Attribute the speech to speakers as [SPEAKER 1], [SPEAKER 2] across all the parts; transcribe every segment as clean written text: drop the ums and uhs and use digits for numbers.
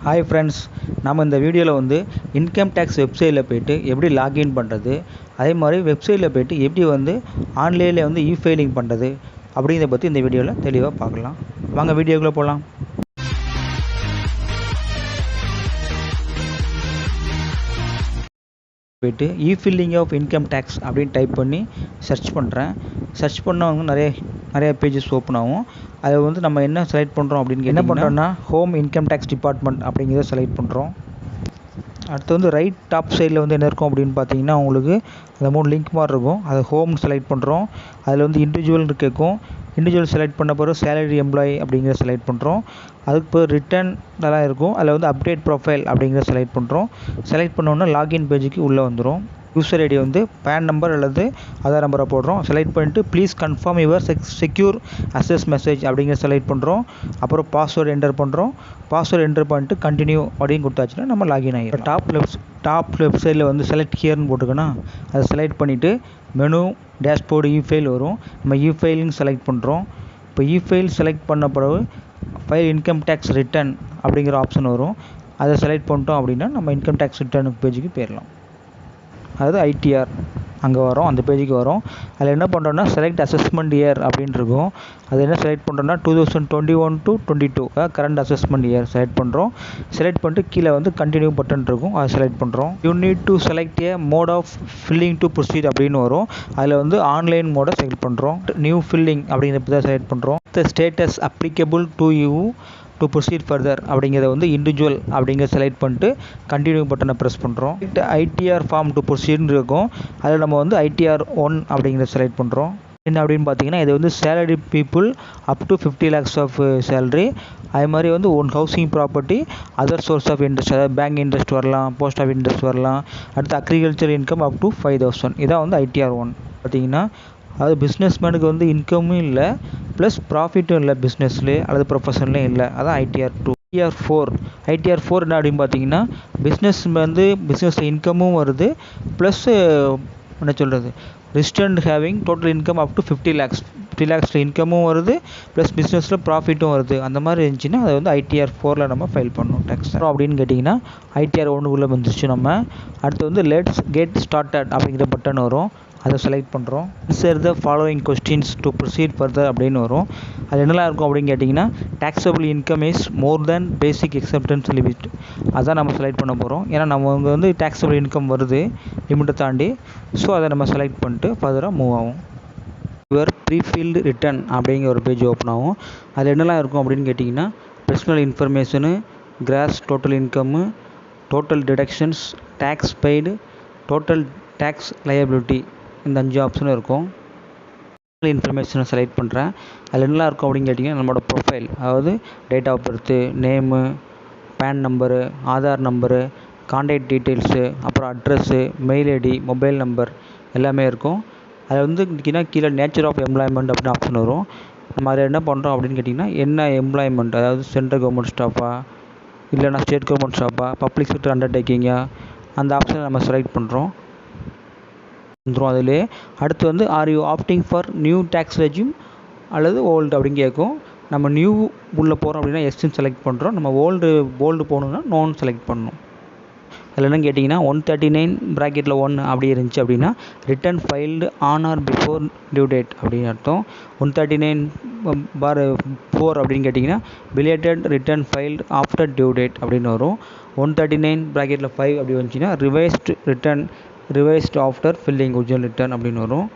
[SPEAKER 1] Hi friends, நம்ம இந்த வீடியோவில் வந்து இன்கம் டேக்ஸ் வெப்சைட்டில் போய்ட்டு எப்படி லாகின் பண்ணுறது, அதே மாதிரி வெப்சைட்டில் போய்ட்டு எப்படி வந்து ஆன்லைனில் வந்து இ-ஃபைலிங் பண்ணுறது அப்படிங்கிறத பற்றி இந்த வீடியோவில் தெளிவாக பார்க்கலாம். வாங்க வீடியோக்குள்ளே போகலாம். போய்ட்டு இ-ஃபில்லிங் ஆஃப் இன்கம் டேக்ஸ் அப்படின்னு டைப் பண்ணி சர்ச் பண்ணுறேன். சர்ச் பண்ணவங்க நிறைய பேஜஸ் ஓப்பன் ஆகும். அதை வந்து நம்ம என்ன செலக்ட் பண்ணுறோம் அப்படின்னு என்ன பண்ணுறோன்னா ஹோம் இன்கம் டேக்ஸ் டிபார்ட்மெண்ட் அப்படிங்கிறத செலக்ட் பண்ணுறோம். அடுத்து வந்து ரைட் டாப் சைடில் வந்து என்ன இருக்கும் அப்படின்னு பார்த்தீங்கன்னா உங்களுக்கு அந்த 3 லிங்க் மாதிரி இருக்கும். அதை ஹோம் செலக்ட் பண்ணுறோம். அதில் வந்து இண்டிவிஜுவல் கேட்கும். இண்டிவிஜுவல் செலக்ட் பண்ண பிறகு சேலரி எம்ப்ளாயி அப்படிங்கிறத செலக்ட் பண்ணுறோம். அதுக்கு பிறகு ரிட்டர்ன் இதெல்லாம் இருக்கும். அதில் வந்து அப்டேட் ப்ரொஃபைல் அப்படிங்கிறத செலக்ட் பண்ணுறோம். செலக்ட் பண்ணோன்னா லாகின் பேஜுக்கு உள்ளே வந்துடும். யூசர் ஐடி வந்து பேன் நம்பர் அல்லது ஆதார் நம்பரை போடுறோம். செலக்ட் பண்ணிட்டு please confirm your secure access message அப்படிங்கிற செலக்ட் பண்ணுறோம். அப்புறம் பாஸ்வேர்டு என்டர் பண்ணுறோம். பாஸ்வேர்டு என்டர் பண்ணிட்டு கண்டினியூ அப்படின்னு கொடுத்தாச்சுன்னா நம்ம லாகின் ஆகிடும். டாப் லெஃப்ட் சைடில் வந்து செலக்ட் ஹியர்னு போட்டுக்கோன்னா அதை செலக்ட் பண்ணிவிட்டு மெனு டேஷ்போர்டு இ-ஃபைல் வரும். நம்ம இ-ஃபைலிங் செலக்ட் பண்ணுறோம். இப்போ இ-ஃபைல் செலக்ட் பண்ண பிறகு ஃபைல் இன்கம் டேக்ஸ் ரிட்டர்ன் அப்படிங்கிற ஆப்ஷன் வரும். அதை செலக்ட் பண்ணிட்டோம் அப்படின்னா நம்ம இன்கம் டேக்ஸ் ரிட்டர்னுக்கு பேஜுக்கு போயிடலாம். அதாவது ஐடிஆர் அங்கே வரும், அந்த பேஜுக்கு வரும். அதில் என்ன பண்ணுறோன்னா செலக்ட் அசஸ்மெண்ட் இயர் அப்படின்னு இருக்கும். அது என்ன செலக்ட் பண்ணுறோன்னா 2021 to 22 current assessment year select பண்ணுறோம். செலக்ட் பண்ணிட்டு கீழே வந்து கண்டினியூ பட்டன் இருக்கும், அதை செலக்ட் பண்ணுறோம். You need to select a mode of filling to proceed அப்படின்னு வரும். அதில் வந்து ஆன்லைன் மோடை செலக்ட் பண்ணுறோம். நியூ ஃபில்லிங் அப்படிங்கிறத தான் செலக்ட் பண்ணுறோம். The status applicable to you to proceed further அப்படிங்கிறத வந்து இண்டிவிஜுவல் அப்படிங்கிறத செலக்ட் பண்ணிட்டு கண்டினியூ பட்டனை ப்ரெஸ் பண்ணுறோம். ஐடிஆர் ஃபார்ம் டு ப்ரொசீட்னு இருக்கும். அதில் நம்ம வந்து ஐடிஆர் 1 அப்படிங்கிறத செலக்ட் பண்ணுறோம். என்ன அப்படின்னு பார்த்தீங்கன்னா இது வந்து salary people up to 50 lakhs of salary. அது மாதிரி வந்து one housing property, other source of interest, அதாவது பேங்க் இன்ட்ரெஸ்ட் வரலாம், போஸ்ட் ஆஃப் இன்ட்ரெஸ்ட் வரலாம். அடுத்து அக்ரிகல்ச்சர் இன்கம் அப் டு 5,000. இதான் வந்து ஐடிஆர் 1 பார்த்தீங்கன்னா. அது பிஸ்னஸ்மேனுக்கு வந்து இன்கமும் இல்லை ப்ளஸ் ப்ராஃபிட்டும் இல்லை, பிஸ்னஸ்லேயே அல்லது ப்ரொஃபஷன்லேயும் இல்லை. அதான் ஐடிஆர் 2. ஐடிஆர் 4 என்ன அப்படின்னு பார்த்தீங்கன்னா பிஸ்னஸ் வந்து பிஸ்னஸில் இன்கமும் வருது ப்ளஸ் என்ன சொல்கிறது resident having total income up to 50 lakhs. 50 lakhஸில் இன்கமும் வருது ப்ளஸ் பிஸ்னஸில் ப்ராஃபிட்டும் வருது. அந்த மாதிரி இருந்துச்சுன்னா அதை வந்து ஐடிஆர் 4 நம்ம ஃபைல் பண்ணணும் டேக்ஸ். அப்படின்னு கேட்டிங்கன்னா ஐடிஆர் 1 வந்துருச்சு. நம்ம அடுத்து வந்து லெட்ஸ் கெட் ஸ்டார்டட் அப்படிங்கிற பட்டன் வரும். அதை செலக்ட் பண்ணுறோம். Answer the following questions to proceed further அப்படின்னு வரும். அது என்னெல்லாம் இருக்கும் அப்படின்னு கேட்டிங்கன்னா taxable income is more than basic acceptance limit. அதான் நம்ம செலக்ட் பண்ண போகிறோம். ஏன்னா நம்ம வந்து டேக்ஸபிள் இன்கம் வருது லிமிட்டை தாண்டி. ஸோ அதை நம்ம செலக்ட் பண்ணிட்டு ஃபர்தராக மூவ் ஆகும். யுவர் ப்ரீஃபில்டு ரிட்டர்ன் அப்படிங்கிற ஒரு பேஜ் ஓப்பன் ஆகும். அதில் என்னெல்லாம் இருக்கும் அப்படின்னு கேட்டிங்கன்னா personal information, gross total income, total deductions, tax paid, total tax liability, இந்த 5 ஆப்ஷனும் இருக்கும். இன்ஃபர்மேஷனை செலக்ட் பண்ணுறேன். அதில் என்னெல்லாம் இருக்கும் அப்படின்னு கேட்டிங்கன்னா நம்மளோட ப்ரொஃபைல், அதாவது date of birth, name, PAN number, Aadhaar number, contact details, அப்புறம் address, mail ID, mobile number எல்லாமே இருக்கும். அதில் வந்து கீழே நேச்சர் ஆஃப் எம்ப்ளாய்மெண்ட் அப்படின்னு ஆப்ஷன் வரும். நம்ம அதில் என்ன பண்ணுறோம் அப்படின்னு கேட்டிங்கன்னா என்ன எம்ப்ளாய்மெண்ட், அதாவது சென்ட்ரல் கவர்மெண்ட் ஸ்டாஃபா இல்லைனா ஸ்டேட் கவர்மெண்ட் ஸ்டாஃபா, பப்ளிக் செக்டர் அண்டர்டேக்கிங்கா, அந்த ஆப்ஷனை நம்ம செலக்ட் பண்ணுறோம். அதிலே அடுத்து வந்து are you opting for new tax regime அல்லது ஓல்டு அப்படின்னு கேட்கும். நம்ம நியூ உள்ளே போகிறோம் அப்படின்னா எஸ்ன்னு செலக்ட் பண்ணுறோம். நம்ம ஓல்டு போகணுன்னா நோன்னு செலக்ட் பண்ணணும். அதில் என்ன கேட்டிங்கன்னா 139 ப்ராக்கெட்டில் 1 அப்படி இருந்துச்சு அப்படின்னா return filed on or before due date அப்படின்னு அர்த்தம். 139/4 அப்படின்னு கேட்டிங்கன்னா belated return filed after due date அப்படின்னு வரும். 139 ப்ராக்கெட்டில் 5 அப்படி வந்துச்சுன்னா revised after filling original return அப்படின்னு வரும்.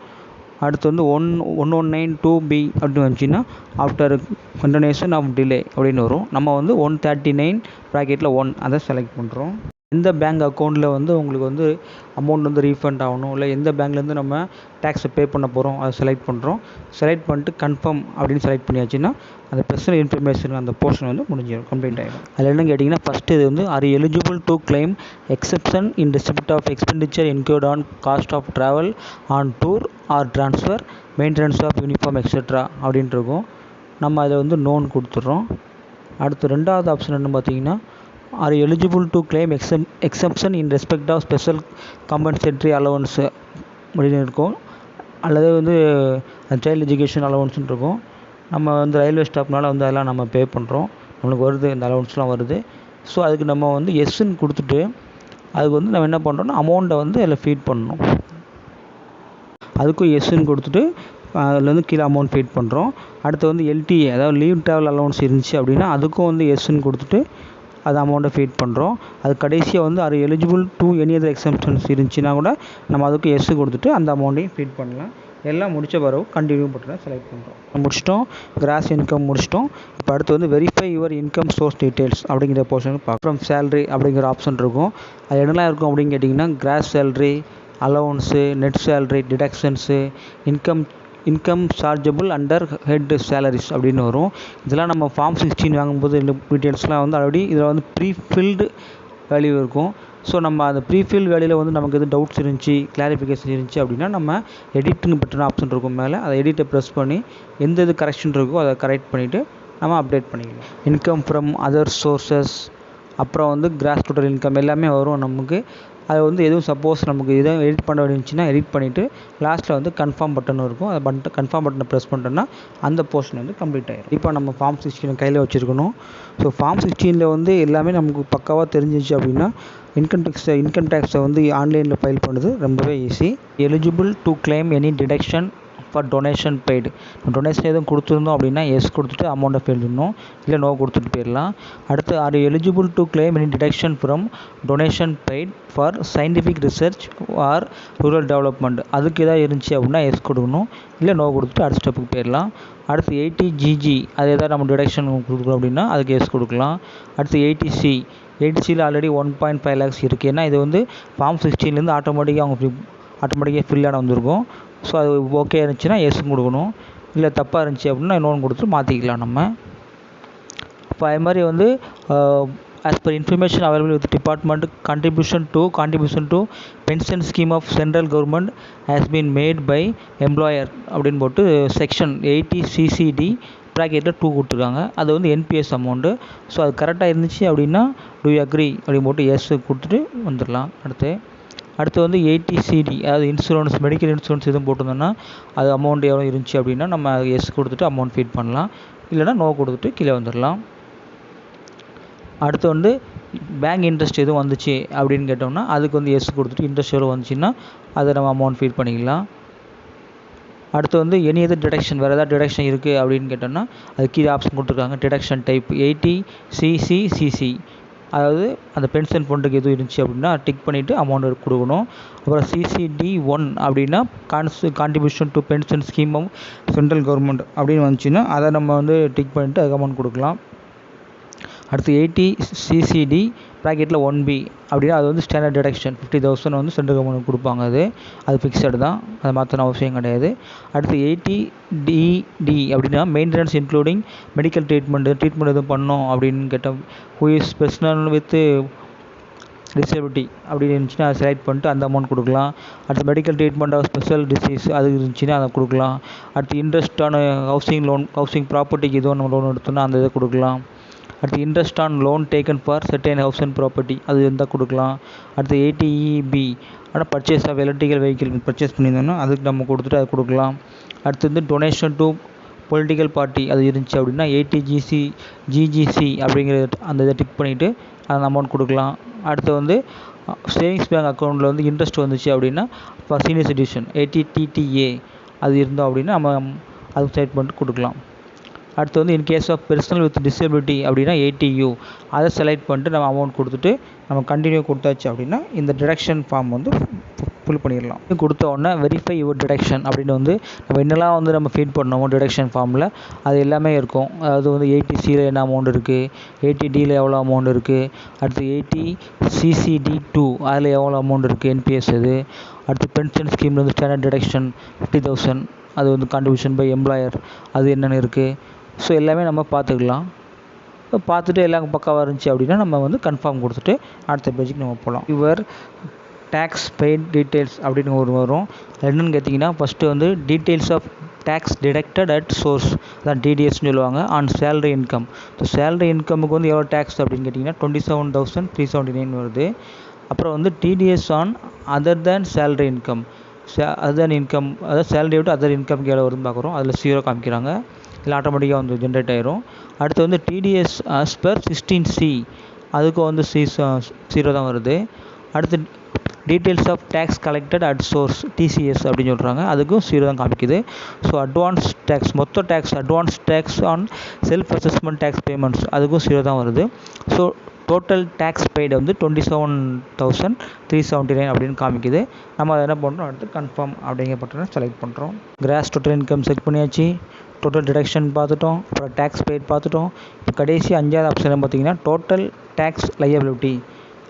[SPEAKER 1] அடுத்து வந்து 1192B அப்படின்னு வந்துச்சுன்னா ஆஃப்டர் கண்டினியூஷன் ஆஃப் டிலே அப்படின்னு வரும். நம்ம வந்து 139 ப்ராக்கெட்டில் 1 அதை செலக்ட் பண்ணுறோம். எந்த பேங்க் அக்கௌண்ட்டில் வந்து உங்களுக்கு வந்து அமௌண்ட் வந்து ரீஃபண்ட் ஆகணும், இல்லை எந்த பேங்க்லேருந்து நம்ம டேக்ஸை பே பண்ண போகிறோம் அதை செலக்ட் பண்ணுறோம். செலக்ட் பண்ணிட்டு கன்ஃபார்ம் அப்படின்னு செலக்ட் பண்ணியாச்சுன்னா அந்த பர்சனல் இன்ஃபர்மேஷன் அந்த போர்ஷன் வந்து முடிஞ்சிடும், கம்ப்ளீட் ஆகிடும். அதில் என்ன கேட்டிங்கன்னா ஃபஸ்ட்டு இது வந்து are eligible to claim exemption in respect of expenditure include on cost of travel on tour or transfer maintenance of uniform etcetera அப்படின்ட்டு இருக்கும். நம்ம அதை வந்து நோன் கொடுத்துட்றோம். அடுத்து ரெண்டாவது ஆப்ஷன் என்ன பார்த்தீங்கன்னா are eligible to claim exemption in respect of special compensatory allowance அப்படின்னு இருக்கும். அல்லது வந்து சைல்டு எஜுகேஷன் அலவன்ஸ்னு இருக்கும். நம்ம வந்து ரயில்வே ஸ்டாப்னால வந்து அதெல்லாம் நம்ம பே பண்ணுறோம், நம்மளுக்கு வருது, இந்த அலவன்ஸ்லாம் வருது. ஸோ அதுக்கு நம்ம வந்து எஸ்ன்னு கொடுத்துட்டு அதுக்கு வந்து நம்ம என்ன பண்ணுறோம்னா அமௌண்ட்டை வந்து அதில் ஃபீட் பண்ணணும். அதுக்கும் எஸ்ன்னு கொடுத்துட்டு அதில் வந்து கீழே அமௌண்ட் ஃபீட் பண்ணுறோம். அடுத்து வந்து எல்டிஏ அதாவது லீவ் ட்ராவல் அலவன்ஸ் இருந்துச்சு அப்படின்னா அதுக்கும் வந்து எஸ்ன்னு கொடுத்துட்டு அது அமௌண்ட்டை ஃபீட் பண்ணுறோம். அது கடைசியாக வந்து அது eligible to any other exemptions இருந்துச்சுன்னா கூட நம்ம அதுக்கு எஸ்ஸு கொடுத்துட்டு அந்த அமௌண்ட்டையும் ஃபீட் பண்ணலாம். எல்லாம் முடித்த பிறகு கண்டினியூ பட்டனை செலக்ட் பண்ணுறோம். முடிச்சிட்டோம், கிராஸ் இன்கம் முடிச்சிட்டோம். இப்போ அடுத்து வந்து verify your income source details அப்படிங்கிற போர்ஷன் பார்க்குறோம். சேலரி அப்படிங்கிற ஆப்ஷன் இருக்கும். அது என்னெல்லாம் இருக்கும் அப்படின்னு கேட்டிங்கன்னா gross salary, allowance, net salary, deductions, income chargeable under head salaries அப்படின்னு வரும். இதெல்லாம் நம்ம ஃபார்ம் 16 வாங்கும்போது இந்த டீட்டெயில்ஸ்லாம் வந்து ஆல்ரெடி இதில் வந்து ப்ரீஃபில்டு வேல்யூ இருக்கும். ஸோ நம்ம அந்த ப்ரீஃபில் வேல்யூவில் வந்து நமக்கு எது டவுட்ஸ் இருந்துச்சு, கிளாரிஃபிகேஷன் இருந்துச்சு அப்படின்னா நம்ம எடிட்டிங் பட்டன் ஆப்ஷன் இருக்கும் மேலே, அதை எடிட்டை ப்ரெஸ் பண்ணி எந்த இது கரெக்ஷன் இருக்கோ அதை கரெக்ட் பண்ணிவிட்டு நம்ம அப்டேட் பண்ணிக்கலாம். இன்கம் ஃப்ரம் அதர் சோர்சஸ், அப்புறம் வந்து கிராஸ் டோட்டல் இன்கம் எல்லாமே வரும் நமக்கு. அது வந்து எதுவும் சப்போஸ் நமக்கு எதுவும் எடிட் பண்ண வேண்டியிருந்துச்சுன்னா எடிட் பண்ணிவிட்டு லாஸ்ட்டில் வந்து கன்ஃபார்ம் பட்டன் இருக்கும். அந்த கன்ஃபார்ம் பட்டனை ப்ரெஸ் பண்ணிட்டோன்னா அந்த போர்ஷன் வந்து கம்ப்ளீட் ஆகிடும். இப்போ நம்ம ஃபார்ம் 16 கையில் வச்சுருக்கணும். ஸோ ஃபார்ம் 16 வந்து எல்லாமே நமக்கு பக்காவாக தெரிஞ்சிச்சு அப்படின்னா இன்கம் டேக்ஸை வந்து ஆன்லைனில் ஃபைல் பண்ணுறது ரொம்பவே easy. Eligible to claim any deduction for donation paid. Donation எதுவும் கொடுத்துருந்தோம் அப்படின்னா எஸ் கொடுத்துட்டு அமௌண்ட்டை ஃபீல் பண்ணணும், இல்லை நோ கொடுத்துட்டு போயிடலாம். அடுத்து are eligible to claim any deduction from donation paid for scientific research or rural development, அதுக்கு எதாவது இருந்துச்சு அப்படின்னா எஸ் கொடுக்கணும், இல்லை நோ கொடுத்துட்டு அடுத்த ஸ்டெப்புக்கு போயிடலாம். அடுத்து 80GG அது எதாவது நம்ம டிடக்ஷன் கொடுக்குறோம் அப்படின்னா அதுக்கு எஸ் கொடுக்கலாம். அடுத்து 80Cயில் ஆல்ரெடி 1.5 lakhs இருக்குது. ஏன்னா இது வந்து ஃபார்ம் 16 ஆட்டோமேட்டிக்காக ஃபில்லான வந்திருக்கும். ஸோ அது ஓகே இருந்துச்சுன்னா எஸ்ன்னு கொடுக்கணும், இல்லை தப்பாக இருந்துச்சு அப்படின்னா இன்னொன்று கொடுத்துட்டு மாற்றிக்கலாம் நம்ம. இப்போ அது மாதிரி வந்து as per information available with department, contribution to pension scheme of central government has been made by employer அப்படின்னு போட்டு செக்ஷன் 80CCD ப்ராக்கெட்டில் 2 கொடுத்துருக்காங்க. அது வந்து என்பிஎஸ் அமௌண்ட்டு. ஸோ அது கரெக்டாக இருந்துச்சு அப்படின்னா டூ யூ அக்ரி அப்படின்னு போட்டு எஸ் கொடுத்துட்டு வந்துடலாம். அடுத்து வந்து 80CD அதாவது இன்சூரன்ஸ், மெடிக்கல் இன்சூரன்ஸ் எதுவும் போட்டிருந்தோன்னா அது அமௌண்ட் எவ்வளோ இருந்துச்சு அப்படின்னா நம்ம எஸ் கொடுத்துட்டு அமௌண்ட் ஃபீட் பண்ணலாம், இல்லைனா நோ கொடுத்துட்டு கீழே வந்துடலாம். அடுத்து வந்து பேங்க் இன்ட்ரெஸ்ட் எதுவும் வந்துச்சு அப்படின்னு கேட்டோம்னா அதுக்கு வந்து எஸ் கொடுத்துட்டு இன்ட்ரெஸ்ட் எவ்வளோ வந்துச்சுன்னா அதை நம்ம அமௌண்ட் ஃபீட் பண்ணிக்கலாம். அடுத்து வந்து எனி எதர் டிடக்ஷன், வேறு ஏதாவது டிடக்ஷன் இருக்குது அப்படின்னு கேட்டோம்னா அது கீழே ஆப்ஷன் கொடுத்துருக்காங்க. டிடக்ஷன் டைப் 80CCCC, அதாவது அந்த பென்ஷன் ஃபண்டுக்கு எதுவும் இருந்துச்சு அப்படின்னா டிக் பண்ணிவிட்டு அமௌண்ட் கொடுக்கணும். அப்புறம் CCD1 அப்படின்னா contribution to pension scheme of central government அப்படின்னு வந்துச்சுன்னா அதை நம்ம வந்து டிக் பண்ணிவிட்டு அதுக்கு அமௌண்ட் கொடுக்கலாம். அடுத்து 80CCD ப்ராக்கெட்டில் 1B அப்படின்னா அது வந்து ஸ்டாண்டர்ட் டிடக்ஷன் 50,000 வந்து சென்ட்ரல் கவர்மெண்ட் கொடுப்பாங்க. அது ஃபிக்ஸடு தான், அதை மாற்றணும் அவசியம் கிடையாது. அடுத்து 80DD அப்படின்னா மெயின்டெனன்ஸ் இன்க்ளூடிங் மெடிக்கல் ட்ரீட்மெண்ட் எதுவும் பண்ணோம் அப்படின்னு கேட்டோம். Who is personal with disability அப்படின்னு இருந்துச்சுன்னா அதை செலக்ட் பண்ணிட்டு அந்த அமௌண்ட் கொடுக்கலாம். அடுத்து medical treatment of special disease அது இருந்துச்சுன்னா அதை கொடுக்கலாம். அடுத்து இன்ட்ரெஸ்டான ஹவுசிங் ப்ராப்பர்ட்டிக்கு எதுவும் நம்ம லோன் எடுத்தோம்னா அந்த இதை கொடுக்கலாம். அடுத்து interest on loan taken for certain house and property அது இருந்தால் கொடுக்கலாம். அடுத்து 80EB ஆனால் purchase of electrical vehicle purchase பண்ணியிருந்தோம்னா அதுக்கு நம்ம கொடுத்துட்டு அது கொடுக்கலாம். அடுத்து வந்து டொனேஷன் டு பொலிட்டிக்கல் பார்ட்டி அது இருந்துச்சு அப்படின்னா 80GGC அப்படிங்கிற அந்த இதை டிக் பண்ணிவிட்டு அந்த அமௌண்ட் கொடுக்கலாம். அடுத்து வந்து சேவிங்ஸ் பேங்க் அக்கௌண்ட்டில் வந்து இன்ட்ரெஸ்ட் வந்துச்சு அப்படின்னா இப்போ சீனியர் சிட்டிசன் 80TTA அது இருந்தோம் அப்படின்னா நம்ம அது செலக்ட் பண்ணிட்டு கொடுக்கலாம். அடுத்து வந்து in case of personal with disability அப்படின்னா 80U அதை செலக்ட் பண்ணிட்டு நம்ம அமௌண்ட் கொடுத்துட்டு நம்ம கண்டினியூ கொடுத்தாச்சு அப்படின்னா இந்த டிடக்ஷன் ஃபார்ம் வந்து ஃபில் பண்ணிடலாம். கொடுத்த உடனே வெரிஃபை யுவர் டிடக்ஷன் அப்படின்னு வந்து நம்ம என்னெல்லாம் வந்து நம்ம ஃபீட் பண்ணோமோ டிடக்ஷன் ஃபார்மில் அது எல்லாமே இருக்கும். அதாவது வந்து 80Cயில் என்ன அமௌண்ட் இருக்குது, 80Dயில் எவ்வளோ அமௌண்ட் இருக்குது, அடுத்து 80CCD2 அதில் எவ்வளோ அமௌண்ட் இருக்குது என்பிஎஸ் அது, அடுத்து பென்ஷன் ஸ்கீமில் வந்து ஸ்டாண்டர்ட் டிடக்ஷன் 50,000 அது வந்து கான்ட்ரிபியூஷன் பை எம்ப்ளாயர் அது என்னென்னு இருக்குது. ஸோ எல்லாமே நம்ம பார்த்துக்கலாம். பார்த்துட்டு எல்லாம் பக்காவாக இருந்துச்சு அப்படின்னா நம்ம வந்து கன்ஃபார்ம் கொடுத்துட்டு அடுத்த பேஜுக்கு நம்ம போகலாம். யுவர் டேக்ஸ் பெய்ட் டீட்டெயில்ஸ் அப்படின்னு ஒரு வரும். என்னென்னு கேட்டிங்கன்னா ஃபஸ்ட்டு வந்து details of tax deducted at source அதான் டிடிஎஸ்ன்னு சொல்லுவாங்க on salary income. So salary இன்கமுக்கு வந்து எவ்வளோ டேக்ஸ் அப்படின்னு கேட்டிங்கன்னா 27,379 வருது. அப்புறம் வந்து TDS on other than salary income, other income அதாவது சேலரி விட்டு அதர் இன்கம்க்கு எவ்வளோ வருதுன்னு பார்க்குறோம். அதில் 0 காமிக்கிறாங்க, இல்லை ஆட்டோமேட்டிக்காக வந்து ஜென்ரேட் ஆயிரும். அடுத்து வந்து டிடிஎஸ் ஆஸ் பர் 16C அதுக்கும் வந்து 0 தான் வருது. அடுத்து details of tax collected at source TCS அப்படின்னு சொல்கிறாங்க, அதுக்கும் 0 தான் காமிக்குது. ஸோ அட்வான்ஸ் டேக்ஸ், மொத்த tax, advance tax on self assessment tax payments, அதுக்கும் 0 தான் வருது. ஸோ டோட்டல் டேக்ஸ் பெய்டு வந்து 27,379 அப்படின்னு காமிக்குது. நம்ம அதை என்ன பண்ணுறோம், அடுத்து கன்ஃபார்ம் அப்படிங்கிற பட்டனை செலக்ட் பண்ணுறோம். கிராஸ் டோட்டல் இன்கம் செலக்ட் பண்ணியாச்சு, டோட்டல் டிடக்ஷன் பார்த்துட்டோம், அப்புறம் டேக்ஸ் பெய்ட் பார்த்துட்டோம். இப்போ கடைசி 5வது ஆப்ஷன் பார்த்தீங்கன்னா டோட்டல் டேக்ஸ் லையபிலிட்டி,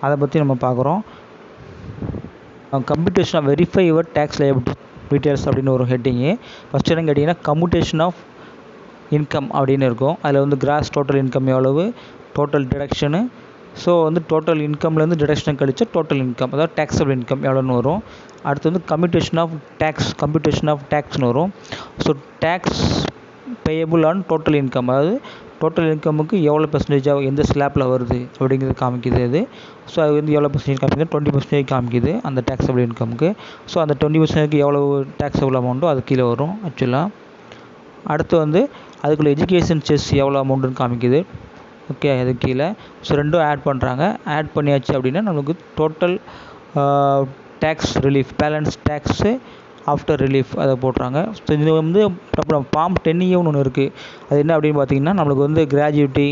[SPEAKER 1] அதை பற்றி நம்ம பார்க்குறோம். Computation of verify your tax liability details அப்படின்னு ஒரு ஹெட்டிங்கு. ஃபஸ்ட் என்ன கேட்டிங்கன்னா கம்ப்யூட்டேஷன் ஆஃப் இன்கம் அப்படின்னு இருக்கும். அதில் வந்து கிராஸ் டோட்டல் இன்கம் எவ்வளவு, டோட்டல் டிடக்ஷனு, ஸோ வந்து டோட்டல் இன்கம்லேருந்து டிடக்ஷன் கழிச்சா டோட்டல் இன்கம், அதாவது டேக்ஸபிள் இன்கம் எவ்வளோன்னு வரும். அடுத்து வந்து கம்ப்யூட்டேஷன் ஆஃப் டேக்ஸ்னு வரும். So tax payable on total income, அதாவது டோட்டல் இன்கமுக்கு எவ்வளோ பெர்சன்டேஜாக எந்த ஸ்லாப்பில் வருது அப்படிங்கிறது காமிக்குது அது. ஸோ அது வந்து எவ்வளோ பெர்சன்டேஜ் காமிக்குது, 20% காமிக்குது அந்த டேக்ஸபிள் இன்கமுக்கு. ஸோ அந்த 20%க்கு எவ்வளோ டேக்ஸபிள் அமௌண்ட்டோ அது கீழே வரும் ஆக்சுவலாக. அடுத்து வந்து அதுக்குள்ளே எஜுகேஷன் செஸ் எவ்வளோ அமௌண்ட்டுன்னு காமிக்குது. ஓகே, அது கீழே. ஸோ ரெண்டும் ஆட் பண்ணுறாங்க. ஆட் பண்ணியாச்சு அப்படின்னா நமக்கு total tax relief, balance tax after relief அதை போடுறாங்க. ஸோ இது வந்து அப்புறம் ஃபார்ம் 10E ஒன்று இருக்குது. அது என்ன அப்படின்னு பார்த்தீங்கன்னா, நம்மளுக்கு வந்து கிராஜுவிட்டி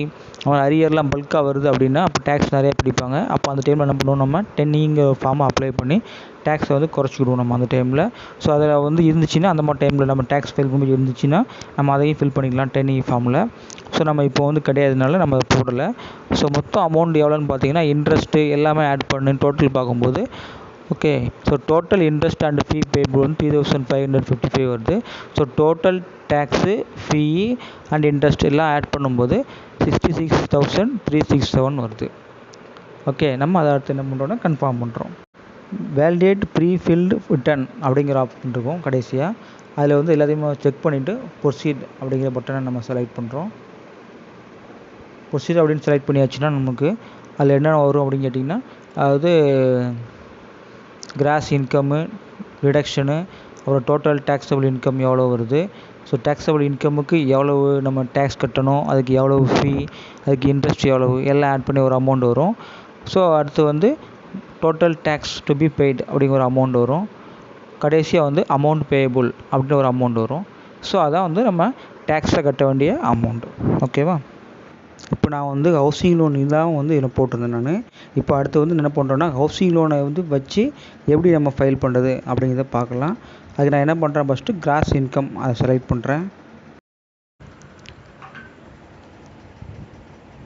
[SPEAKER 1] அரியர்லாம் பல்காக வருது அப்படின்னா அப்போ டேக்ஸ் நிறையா பிடிப்பாங்க. அப்போ அந்த டைமில் என்ன பண்ணுவோம், நம்ம 10Eங்கிற ஃபார்மை அப்ளை பண்ணி டேக்ஸை வந்து குறைச்சிக்கிடுவோம் நம்ம அந்த டைமில். ஸோ அதில் வந்து இருந்துச்சுன்னா அந்த மாதிரி டைமில் நம்ம டேக்ஸ் ஃபில் பண்ணி இருந்துச்சுன்னா நம்ம அதையும் ஃபில் பண்ணிக்கலாம் 10E ஃபார்மில். ஸோ நம்ம இப்போ வந்து கிடையாதுனால நம்ம அதை போடலை. ஸோ மொத்தம் அமௌண்ட் எவ்வளோன்னு பார்த்தீங்கன்னா இன்ட்ரெஸ்ட்டு எல்லாமே ஆட் பண்ணி டோட்டல் பார்க்கும்போது okay. So total interest and fee paid வந்து 3,555 வருது. So total tax, fee and interest எல்லாம் ஆட் பண்ணும்போது 66,367 வருது. ஓகே, நம்ம அதை அடுத்து என்ன பண்ணுறோன்னா கன்ஃபார்ம் பண்ணுறோம். வேலிடேட் ப்ரீஃபில்டு ரிட்டர்ன் அப்படிங்கிற ஆப்ஷன் இருக்கும் கடைசியாக. அதில் வந்து எல்லாத்தையுமே செக் பண்ணிவிட்டு ப்ரொசீட் அப்படிங்கிற பட்டனை நம்ம செலக்ட் பண்ணுறோம். ப்ரொசீட் அப்படின்னு செலக்ட் பண்ணியாச்சுன்னா நமக்கு அதில் என்னென்ன வரும் அப்படின்னு கேட்டிங்கன்னா, அதாவது கிராஸ் இன்கம்மு, ரிடக்ஷனு, அப்புறம் டோட்டல் டேக்ஸபிள் இன்கம் எவ்வளோ வருது, ஸோ டேக்ஸபிள் இன்கமுக்கு எவ்வளவு நம்ம டேக்ஸ் கட்டணும், அதுக்கு எவ்வளவு ஃபீ, அதுக்கு இன்ட்ரெஸ்ட் எவ்வளவு, எல்லாம் ஆட் பண்ணி ஒரு அமௌண்ட் வரும். ஸோ அடுத்து வந்து total tax to be paid அப்படிங்கிற ஒரு அமௌண்ட் வரும். கடைசியாக வந்து அமௌண்ட் பேயபுள் அப்படின்னு ஒரு அமௌண்ட் வரும். ஸோ அதான் வந்து நம்ம டேக்ஸை கட்ட வேண்டிய அமௌண்ட். ஓகேவா? இப்போ நான் வந்து ஹவுசிங் லோன் இதான் வந்து இதில் போட்டிருந்தேன் நான். இப்போ அடுத்து வந்து என்ன பண்ணுறேன்னா ஹவுசிங் லோனை வந்து வச்சு எப்படி நம்ம ஃபைல் பண்ணுறது அப்படிங்கிறத பார்க்கலாம். அதுக்கு நான் என்ன பண்ணுறேன், ஃபஸ்ட்டு கிராஸ் இன்கம் அதை செலக்ட் பண்ணுறேன்.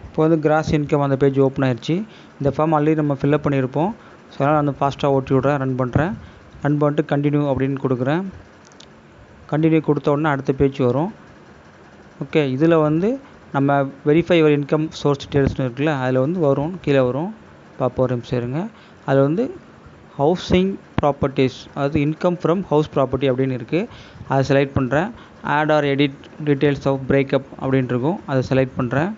[SPEAKER 1] இப்போ வந்து கிராஸ் இன்கம் அந்த பேஜ் ஓப்பன் ஆயிடுச்சு. இந்த ஃபார்ம் ஆல்ரெடி நம்ம ஃபில்அப் பண்ணியிருப்போம். ஸோ அதனால் அந்த ஃபாஸ்ட்டாக ஓட்டி விட்றேன், ரன் பண்ணுறேன். ரன் பண்ணிட்டு கண்டினியூ அப்படின்னு கொடுக்குறேன். கண்டினியூ கொடுத்த உடனே அடுத்த பேஜ் வரும். ஓகே, இதில் வந்து நம்ம வெரிஃபை யுவர் இன்கம் சோர்ஸ் டீட்டெயில்ஸ்னு இருக்குல்ல, அதில் வந்து வரும், கீழே வரும், பார்ப்போம் ஒரு நிமிஷம் இருங்க. அதில் வந்து ஹவுசிங் ப்ராப்பர்ட்டிஸ், அதாவது இன்கம் ஃப்ரம் ஹவுஸ் ப்ராப்பர்ட்டி அப்படின்னு இருக்குது. அதை செலக்ட் பண்ணுறேன். Add or edit details of breakup அப்படின்ட்டு இருக்கும், அதை செலக்ட் பண்ணுறேன்.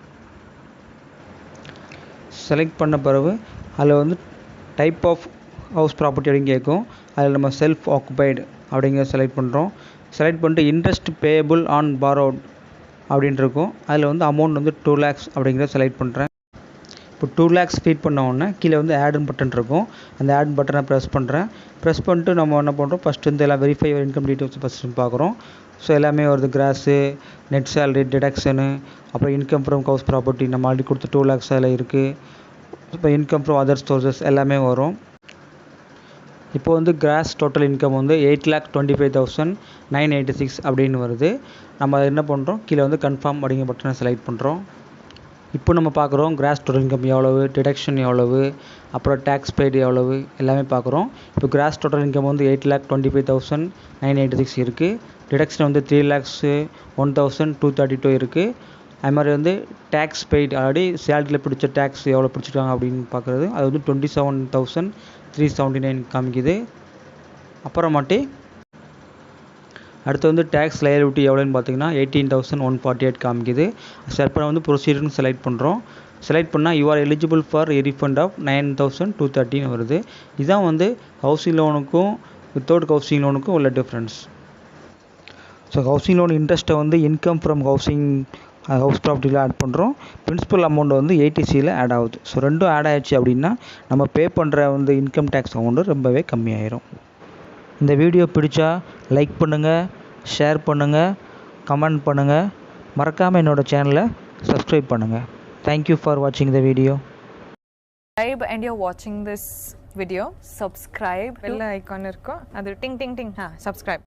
[SPEAKER 1] செலக்ட் பண்ண பிறகு அதில் வந்து டைப் ஆஃப் ஹவுஸ் ப்ராப்பர்ட்டி அப்படின்னு கேட்கும். அதில் நம்ம செல்ஃப் ஆக்குபைடு அப்படிங்கிறத செலக்ட் பண்ணுறோம். செலக்ட் பண்ணிட்டு இன்ட்ரெஸ்ட் பேயபுள் ஆன் பாரோட் அப்படின்ட்டு இருக்கும். அதில் வந்து அமௌண்ட் வந்து 2 lakhs அப்படிங்கிறத செலக்ட் பண்ணுறேன். இப்போ 2 lakhs ஃபீட் பண்ண உடனே கீழே வந்து ஆடுன்னு பட்டன் இருக்கும். அந்த ஆட் பட்டனை ப்ரெஸ் பண்ணுறேன். ப்ரெஸ் பண்ணிட்டு நம்ம என்ன பண்ணுறோம், ஃபஸ்ட்டு வந்து எல்லாம் verify your income details first பார்க்குறோம். ஸோ எல்லாமே வருது, கிராஸு, நெட் சேலரி, டிடக்ஷனு, அப்புறம் இன்கம் ஃப்ரம் ஹவுஸ் ப்ராப்பர்ட்டி நம்ம ஆல்ரெடி கொடுத்து 2 lakhs அதில் இருக்குது. இப்போ இன்கம் ஃப்ரம் அதர் சோர்சஸ் எல்லாமே வரும். இப்போ வந்து கிராஸ் டோட்டல் இன்கம் வந்து 8,25,986 அப்படின்னு வருது. நம்ம என்ன பண்ணுறோம், கீழே வந்து கன்ஃபார்ம் அப்படிங்கிற பட்டனை செலக்ட் பண்ணுறோம். இப்போ நம்ம பார்க்குறோம் கிராஸ் டோட்டல் இன்கம் எவ்வளவு, டிடக்ஷன் எவ்வளவு, அப்புறம் டேக்ஸ் பெய்டு எவ்வளவு எல்லாமே பார்க்குறோம். இப்போ கிராஸ் டோட்டல் இன்கம் வந்து 8,25,986 இருக்குது. டிடக்ஷன் வந்து 3,01,232 இருக்குது. அது மாதிரி வந்து டேக்ஸ் பெய்டு ஆல்ரெடி சேலரியில் பிடிச்ச டேக்ஸ் எவ்வளோ பிடிச்சிருக்காங்க அப்படின்னு பார்க்குறது, அது வந்து 27,379 காமிக்குது. அப்புறமாட்டி அடுத்து வந்து டேக்ஸ் லயபிலிட்டி எவ்வளோன்னு பார்த்தீங்கன்னா 18,148 காமிக்குது. செலக்ட் வந்து ப்ரொசீஜர்னு செலக்ட் பண்ணுறோம். செலக்ட் பண்ணால் you are eligible for a refund of 9,213 வருது. இதுதான் வந்து ஹவுசிங் லோனுக்கும் வித்தவுட் ஹவுசிங் லோனுக்கும் உள்ள டிஃப்ரென்ஸ். ஸோ ஹவுசிங் லோன் இன்ட்ரெஸ்ட்டை வந்து இன்கம் ஃப்ரம் ஹவுசிங் ஹவுஸ் ப்ராப்பர்ட்டியில் ஆட் பண்ணுறோம். பிரின்சிபல் அமௌண்ட் வந்து ஏடிசியில் ஆட் ஆகுது. ஸோ ரெண்டும் ஆட் ஆகிடுச்சு அப்படின்னா நம்ம பே பண்ணுற வந்து இன்கம் டேக்ஸ் அமௌண்ட்டு ரொம்பவே கம்மியாயிரும். இந்த வீடியோ பிடிச்சா லைக் பண்ணுங்கள், ஷேர் பண்ணுங்கள், கமெண்ட் பண்ணுங்கள். மறக்காமல் என்னோடய சேனலை சப்ஸ்கிரைப் பண்ணுங்கள். தேங்க்யூ ஃபார் வாட்சிங் the video.
[SPEAKER 2] And you're watching this video, subscribe. Bell icon irukko adu ting ting ting subscribe.